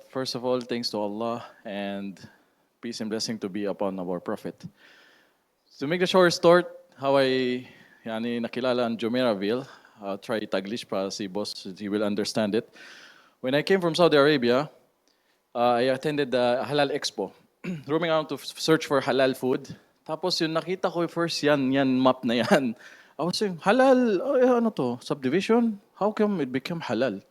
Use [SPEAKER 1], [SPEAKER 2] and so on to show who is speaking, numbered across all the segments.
[SPEAKER 1] First of all, thanks to Allah and peace and blessing to be upon our Prophet. To make the short story, how I nakilala ang Jumeirahville, try Taglish para si boss, he will understand it. When I came from Saudi Arabia, I attended the Halal Expo. Roaming around to search for halal food. Tapos yung nakita ko first yan map na yan. I was saying, halal, ano to, subdivision? How come it became halal?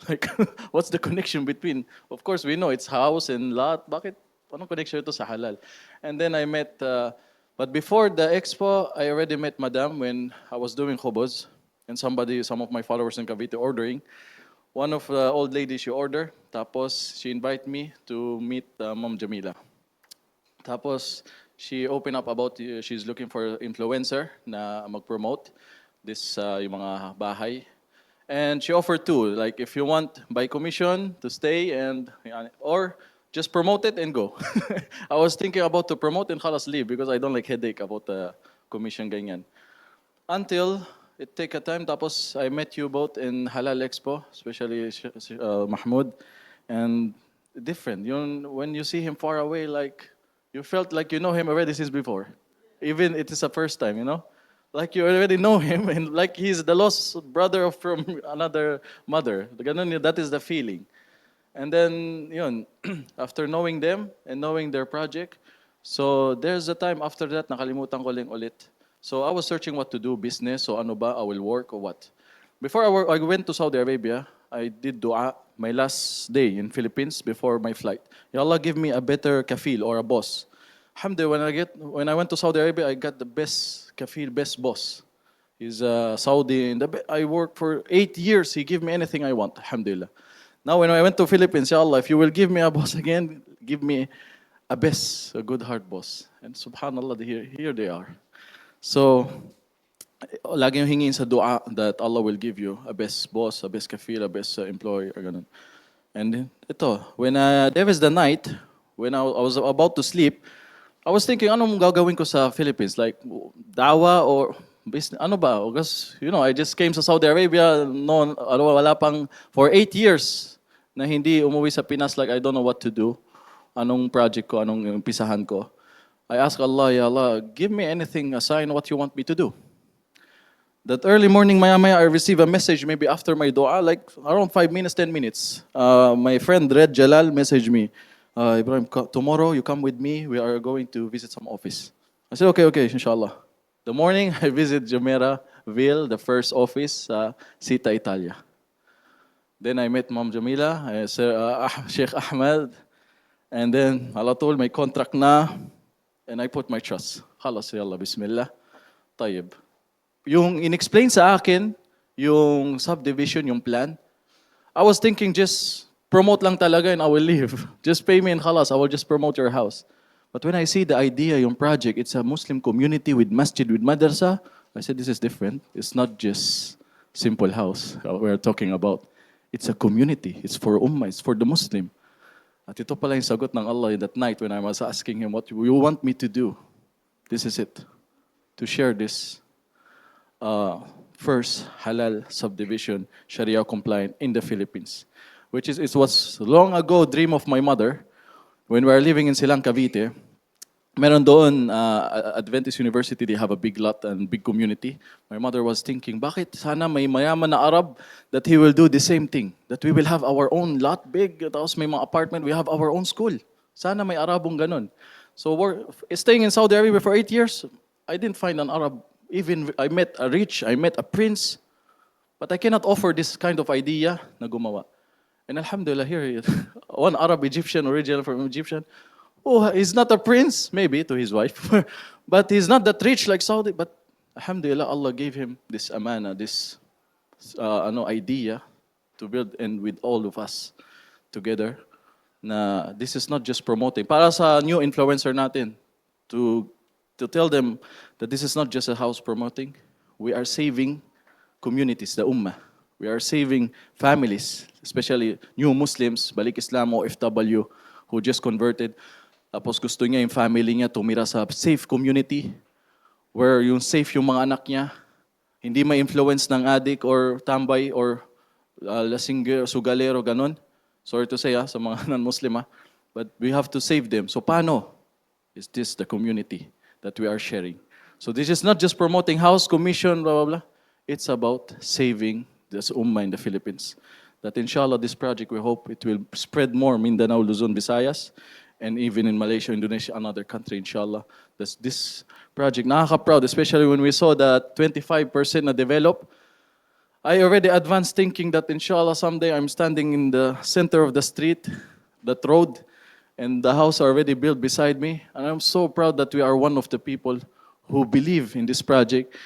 [SPEAKER 1] Like, what's the connection between? Of course, we know it's house and lot. Bakit? Anong connection ito sa halal? And then I met, but before the expo, I already met Madam when I was doing khubuz. And some of my followers in Cavite ordering. One of the old ladies she ordered. Tapos, she invited me to meet Mom Jamila. Tapos, she opened up about she's looking for influencer na mag-promote this yung mga bahay. And she offered two, like if you want by commission to stay and or just promote it and go. I was thinking about to promote and khalas leave because I don't like headache about the commission ganyan. Until it take a time, tapos I met you both in Halal Expo, especially Mahmoud, and different. When you see him far away, like you felt like you know him already since before. Even it is a first time, Like you already know him and like he's the lost brother from another mother. Ganun that is the feeling. And then, after knowing them and knowing their project, so there's a time after that, nakalimutan ko lang ulit. So I was searching what to do, business, so ano ba, I will work or what. Before I went to Saudi Arabia, I did dua my last day in Philippines before my flight. Ya Allah, give me a better kafil or a boss. Alhamdulillah, when I went to Saudi Arabia, I got the best kafil, best boss. He's Saudi. I worked for 8 years. He gave me anything I want. Alhamdulillah. Now, when I went to Philippines, Ya Allah, if you will give me a boss again, give me a good heart boss. And subhanallah, here they are. So, lagi yung hingin sa dua that Allah will give you a best boss, a best kafil, a best employee, or ganun. And ito, when there was the night, when I was about to sleep, I was thinking, anong gagawin ko sa Philippines? Like, dawa or business? Ano ba? Because, I just came sa Saudi Arabia, wala pang, for 8 years, na hindi umuwi sa Pinas, like, I don't know what to do. Anong project ko, anong umpisahan ko. I asked Allah, Ya Allah, give me anything, a sign what you want me to do. That early morning, maya-maya, I received a message maybe after my dua, like around 5 minutes, 10 minutes. My friend Red Jalal messaged me, Ibrahim, tomorrow you come with me, we are going to visit some office. I said, okay, inshallah. The morning, I visit Jumeirahville, the first office, Sita Italia. Then I met Mom Jamila, Sheikh Ahmed, and then Allah told my contract na, and I put my trust. Khalas, ya Allah, bismillah, tayyib. Yung in-explain sa akin, yung subdivision, yung plan, I was thinking just promote lang talaga and I will leave. Just pay me and khalas, I will just promote your house. But when I see the idea, yung project, it's a Muslim community with masjid, with madrasa, I said this is different. It's not just simple house we're talking about. It's a community. It's for ummah. It's for the Muslim. At ito pala yung sagot ng Allah that night when I was asking Him, what you want me to do? This is it. To share this first halal subdivision, Sharia compliant in the Philippines. Which is, it was long ago dream of my mother when we were living in Silang, Cavite. Meron doon, Adventist University, they have a big lot and big community. My mother was thinking, bakit sana may mayaman na Arab that he will do the same thing? That we will have our own lot big, tapos may mga apartment, we have our own school. Sana may Arabong ganun. So we're staying in Saudi Arabia for 8 years, I didn't find an Arab. Even I met a rich, I met a prince, but I cannot offer this kind of idea na gumawa. And alhamdulillah, here he is. One Arab Egyptian, original from Egyptian. Oh, he's not a prince, maybe to his wife, but he's not that rich like Saudi. But alhamdulillah, Allah gave him this amana, this idea to build and with all of us together. Na this is not just promoting. Para sa new influencer natin, to tell them that this is not just a house promoting. We are saving communities, the ummah. We are saving families, especially new Muslims, Balik Islam o FW, who just converted. Tapos gusto niya yung family niya tumira sa safe community, where yung safe yung mga anak niya, hindi ma-influence ng adik or tambay or lasing sugalero, ganon. Sorry to say sa mga non-Muslim but we have to save them. So paano? Is this the community that we are sharing? So this is not just promoting house, commission, blah, blah, blah. It's about saving this ummah in the Philippines. That inshallah, this project, we hope it will spread more Mindanao, Luzon, Visayas, and even in Malaysia, Indonesia, another country, inshallah. This project, nakaka-proud, especially when we saw that 25% na develop. I already advanced thinking that inshallah someday I'm standing in the center of the street, that road, and the house already built beside me. And I'm so proud that we are one of the people who believe in this project,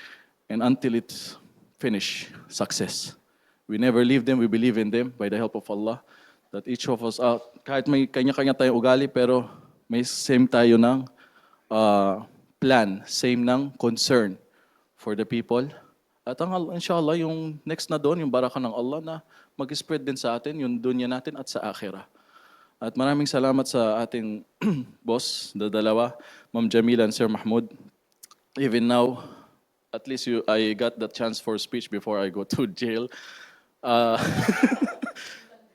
[SPEAKER 1] and until it's finished, success. We never leave them, we believe in them by the help of Allah. That each of us, kahit may kanya-kanya tayong ugali, pero may same tayo ng plan, same ng concern for the people. At inshallah, yung next na doon, yung baraka ng Allah na mag-spread din sa atin, yung dunya natin at sa akhirah. At maraming salamat sa ating boss, dalawa, Ma'am Jamila and Sir Mahmoud. Even now, at least I got the chance for speech before I go to jail.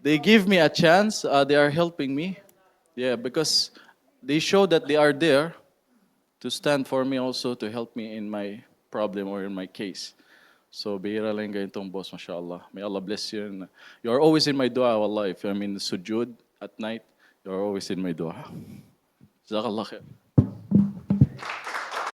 [SPEAKER 1] They give me a chance. They are helping me. Yeah, because they show that they are there to stand for me also, to help me in my problem or in my case. So, bihira lang ganitong boss, mashallah. May Allah bless you. And you are always in my dua, wallah. If I'm in the sujud at night, you are always in my dua. Jazakallah khair.